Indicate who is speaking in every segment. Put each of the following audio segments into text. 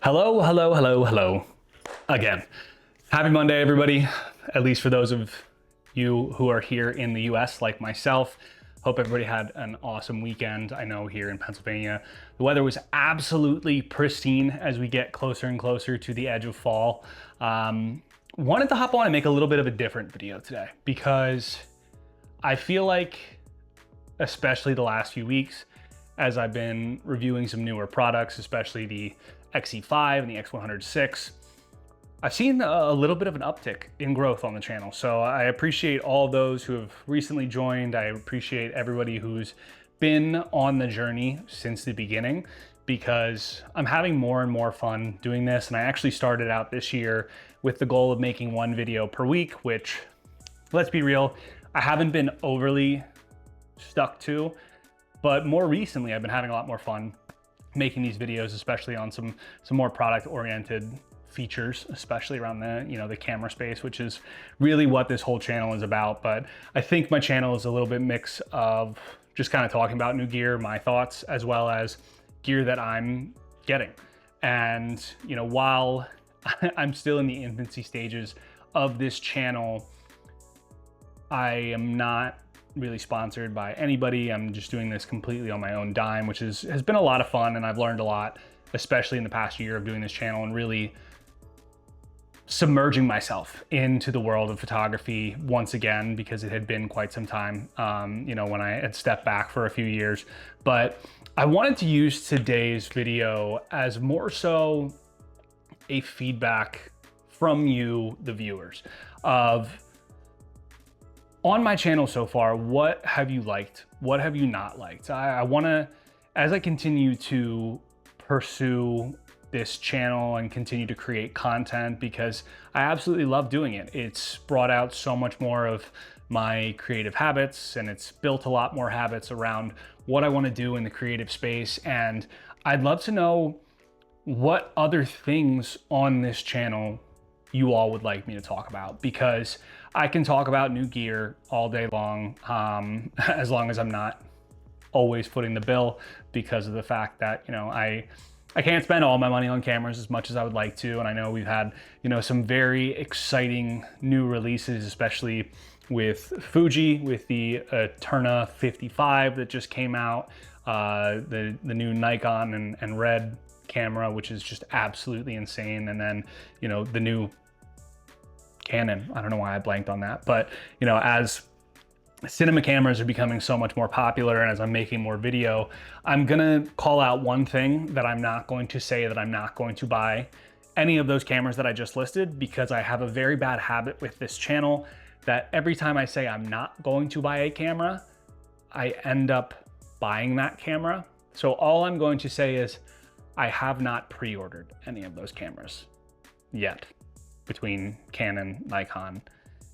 Speaker 1: Hello, hello, hello, hello. Again, happy Monday, everybody. At least for those of you who are here in the US like myself. Hope everybody had an awesome weekend. I know here in Pennsylvania, the weather was absolutely pristine as we get closer and closer to the edge of fall. Wanted to hop on and make a little bit of a different video today because I feel like, especially the last few weeks, as I've been reviewing some newer products, especially the XE5 and the X106, I've seen a little bit of an uptick in growth on the channel. So I appreciate all those who have recently joined. I appreciate everybody who's been on the journey since the beginning, because I'm having more and more fun doing this. And I actually started out this year with the goal of making one video per week, which, let's be real, I haven't been overly stuck to, but more recently I've been having a lot more fun making these videos, especially on some more product oriented features, especially around the camera space, which is really what this whole channel is about. But I think my channel is a little bit mix of just kind of talking about new gear, my thoughts, as well as gear that I'm getting. And while I'm still in the infancy stages of this channel, I am not really sponsored by anybody. I'm just doing this completely on my own dime, which has been a lot of fun, and I've learned a lot, especially in the past year of doing this channel and really submerging myself into the world of photography once again, because it had been quite some time, when I had stepped back for a few years. But I wanted to use today's video as more so a feedback from you, the viewers, of on my channel so far, what have you liked? What have you not liked? I want to, as I continue to pursue this channel and continue to create content, because I absolutely love doing it. It's brought out so much more of my creative habits, and it's built a lot more habits around what I want to do in the creative space. And I'd love to know what other things on this channel you all would like me to talk about, because I can talk about new gear all day long, as long as I'm not always footing the bill, because of the fact that, I can't spend all my money on cameras as much as I would like to. And I know we've had, some very exciting new releases, especially with Fuji, with the Eterna 55 that just came out, the new Nikon and Red camera, which is just absolutely insane. And then, the new Canon, I don't know why I blanked on that, but as cinema cameras are becoming so much more popular, and as I'm making more video, I'm gonna call out one thing that I'm not going to say that I'm not going to buy any of those cameras that I just listed, because I have a very bad habit with this channel that every time I say I'm not going to buy a camera, I end up buying that camera. So all I'm going to say is I have not pre-ordered any of those cameras yet, between Canon, Nikon,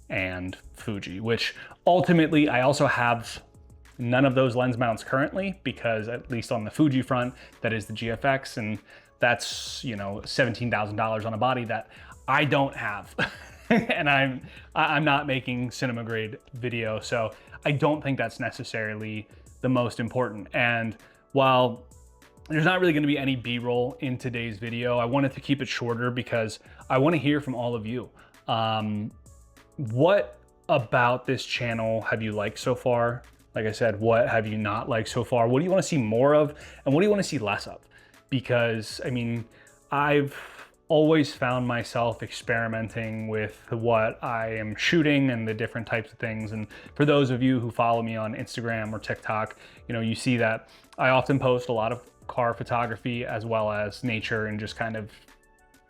Speaker 1: and Fuji, which ultimately I also have none of those lens mounts currently, because at least on the Fuji front, that is the GFX, and that's, $17,000 on a body that I don't have. And I'm not making cinema grade video, so I don't think that's necessarily the most important. And while there's not really going to be any B-roll in today's video, I wanted to keep it shorter because I want to hear from all of you. What about this channel have you liked so far? Like I said, what have you not liked so far? What do you want to see more of, and what do you want to see less of? Because, I've always found myself experimenting with what I am shooting and the different types of things. And for those of you who follow me on Instagram or TikTok, you see that I often post a lot of car photography as well as nature and just kind of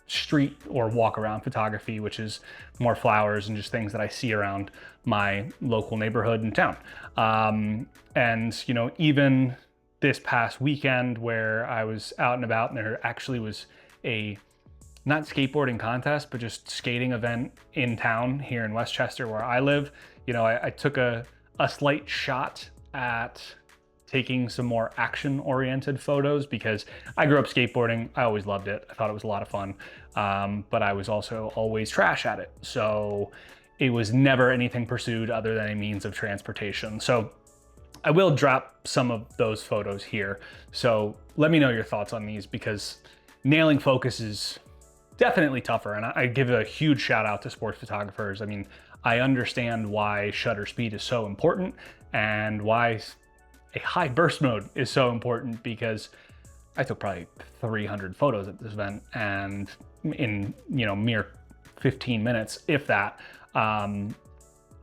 Speaker 1: street or walk around photography, which is more flowers and just things that I see around my local neighborhood and town. And even this past weekend where I was out and about, and there actually was a not skateboarding contest, but just skating event in town here in Westchester where I live. I took a slight shot at taking some more action-oriented photos, because I grew up skateboarding. I always loved it. I thought it was a lot of fun, but I was also always trash at it. So it was never anything pursued other than a means of transportation. So I will drop some of those photos here. So let me know your thoughts on these, because nailing focus is definitely tougher. And I give a huge shout out to sports photographers. I mean, I understand why shutter speed is so important and why a high burst mode is so important, because I took probably 300 photos at this event, and in, you know, mere 15 minutes, if that. And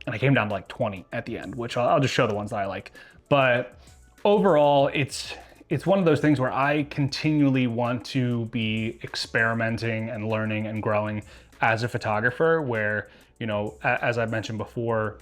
Speaker 1: I came down to like 20 at the end, which I'll just show the ones that I like. But overall, it's one of those things where I continually want to be experimenting and learning and growing as a photographer, where, you know, as I mentioned before,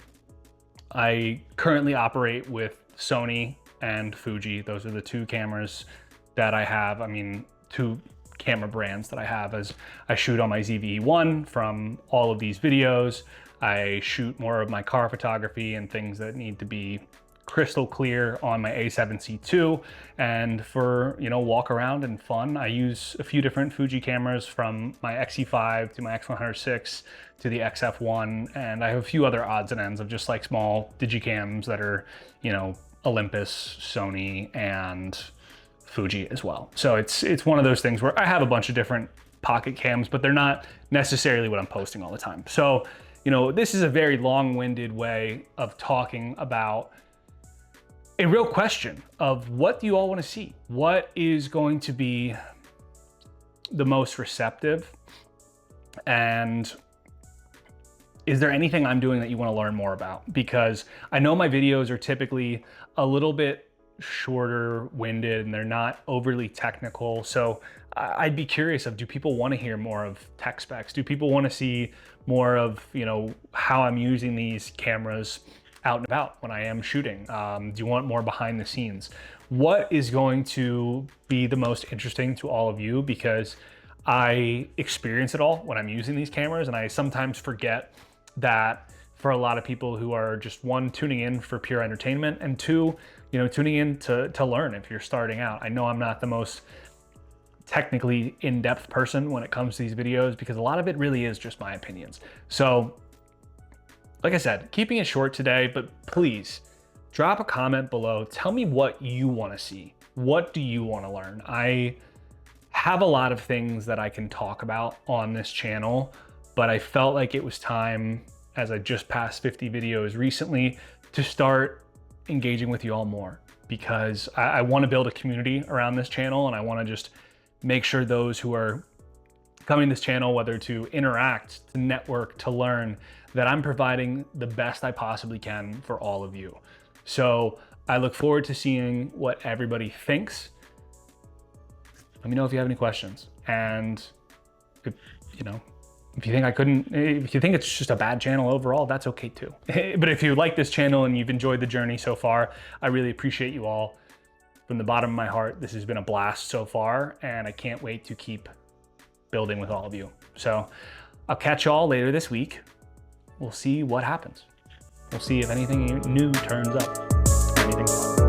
Speaker 1: I currently operate with Sony and Fuji. Those are the two cameras that I have. I mean, two camera brands that I have, as I shoot on my ZV-E1 from all of these videos. I shoot more of my car photography and things that need to be crystal clear on my A7C II. And for, you know, walk around and fun, I use a few different Fuji cameras, from my X-E5 to my X100VI to the XF1. And I have a few other odds and ends of just like small digicams that are, you know, Olympus, Sony, and Fuji as well. So it's one of those things where I have a bunch of different pocket cams, but they're not necessarily what I'm posting all the time. So, you know, this is a very long-winded way of talking about a real question of, what do you all want to see? What is going to be the most receptive? And is there anything I'm doing that you want to learn more about? Because I know my videos are typically a little bit shorter winded and they're not overly technical. So I'd be curious of, do people want to hear more of tech specs? Do people want to see more of, you know, how I'm using these cameras out and about when I am shooting? Do you want more behind the scenes? What is going to be the most interesting to all of you? Because I experience it all when I'm using these cameras, and I sometimes forget that for a lot of people who are just, one, tuning in for pure entertainment, and two, you know, tuning in to learn if you're starting out. I know I'm not the most technically in-depth person when it comes to these videos, because a lot of it really is just my opinions. So like I said, keeping it short today, but please drop a comment below. Tell me what you want to see. What do you want to learn? I have a lot of things that I can talk about on this channel, but I felt like it was time, as I just passed 50 videos recently, to start engaging with you all more, because I want to build a community around this channel, and I want to just make sure those who are coming to this channel, whether to interact, to network, to learn, that I'm providing the best I possibly can for all of you. So I look forward to seeing what everybody thinks. Let me know if you have any questions. And if, you know, if you think it's just a bad channel overall, that's okay too. But if you like this channel and you've enjoyed the journey so far, I really appreciate you all. From the bottom of my heart, this has been a blast so far, and I can't wait to keep building with all of you. So I'll catch y'all later this week. We'll see what happens. We'll see if anything new turns up, anything fun.